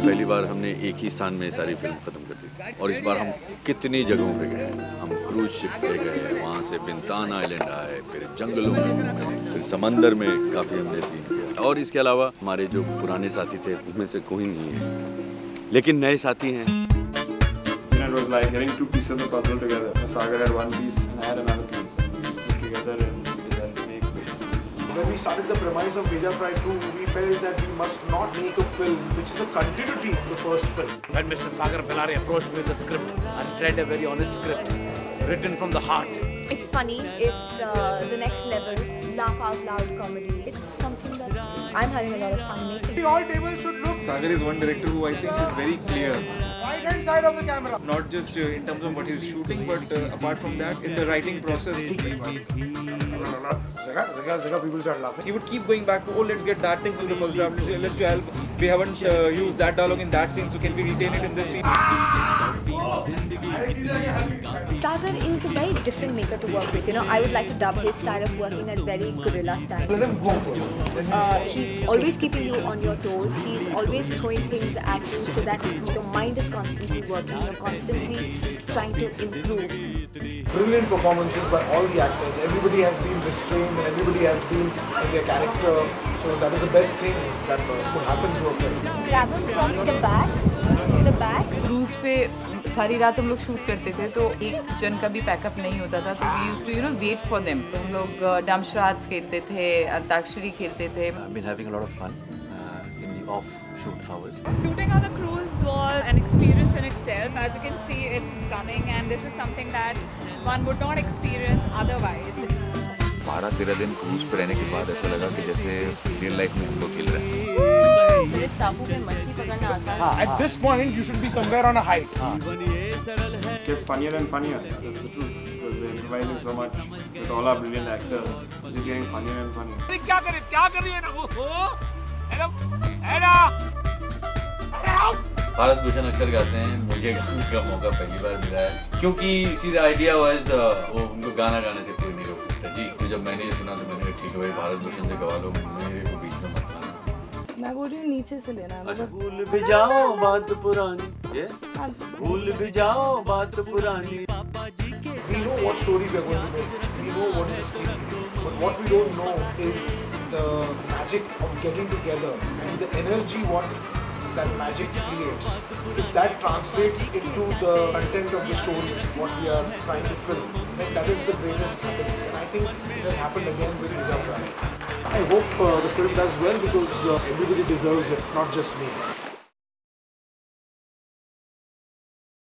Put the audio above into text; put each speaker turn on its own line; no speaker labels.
पहली बार हमने एक ही स्थान में सारी फिल्म ख़त्म कर दी और इस बार हम कितनी जगहों पे गए। हम क्रूज शिप पे गए, वहाँ से बिंतान आइलैंड आए, फिर जंगलों में घूमे, फिर समंदर में काफ़ी हमने सीन किया। और इसके अलावा हमारे जो पुराने साथी थे उनमें से कोई नहीं है, लेकिन नए साथी हैं।
It was like having two pieces of the puzzle together. Sagar had one piece and I had another piece. And we put together and decided to make Vision.
When we started the premise of Veja Fry 2, we felt that we must not make a film which is a continuity to the first film.
When Mr. Sagar Bellary approached me with a script, I read a very honest script, written from the heart.
It's funny, it's the next level, laugh out loud comedy. It's something that I'm having a lot of fun making.
All tables should look
Sagar is one director who I think is very clear.
right hand side of the camera.
Not just in terms of what he's shooting, but apart from that, in the writing process.
Zaga, people start laughing.
He would keep going back to, oh, let's get that thing from the first draft. Let's do help. We haven't used that dialogue in that scene, so can we retain it in this scene?
Sagar is a very different maker to work with. You know, I would like to dub his style of working as very guerrilla style.
Let him go.
He's always keeping you on your toes. He's always throwing things at you so that your mind is constantly working. You're constantly trying to improve.
Brilliant performances by all the actors. Everybody has been restrained and everybody has been in their character. So that is the best thing that could happen to a film.
Grab him from the back. The back.
Cruise पे सारी रात हम लोग shoot करते थे तो एक जन का भी पैकअप नहीं होता था तो we used to wait for them. तो हम लोग डमशराज खेलते थे, अंताक्षरी खेलते थे।
I've been having a lot of fun in the off-shoot hours.
Shooting on the cruise was an experience in itself. As you can see, it's stunning and this is something that one would not experience otherwise.
12-13 दिन cruise पे रहने के बाद ऐसा लगा कि जैसे real life में हम लोग खेल रहे हैं।
At this point, you should be somewhere on a height.
It gets funnier and funnier. That's the truth. Because we're improvising so much with all our brilliant actors. It's getting funnier and funnier.
क्या कर रही है ना?
भारत भूषण अक्सर गाते हैं, मुझे गाने का मौका पहली बार मिला है क्योंकि सीधा आइडिया वाइज वो उनको गाना गाने से कोई नहीं रोक सकता जी। तो जब मैंने ये सुना तो मैंने कहा ठीक है भाई, भारत भूषण से गवा लो, मेरे को बीच में मत लाना।
मैं बोल रही हूँ नीचे से लेना।
अच्छा, भूल भी जाओ बात पुरानी, ये भूल भी जाओ बात पुरानी।
We know what story we are going to make. We know what is the script. But what we don't know is the magic of getting together and the energy what that magic creates. If that translates into the content of the story, what we are trying to film, then that is the greatest happiness. And I think it has happened again with Veja Fry. I hope the film does well because everybody deserves it, not just me.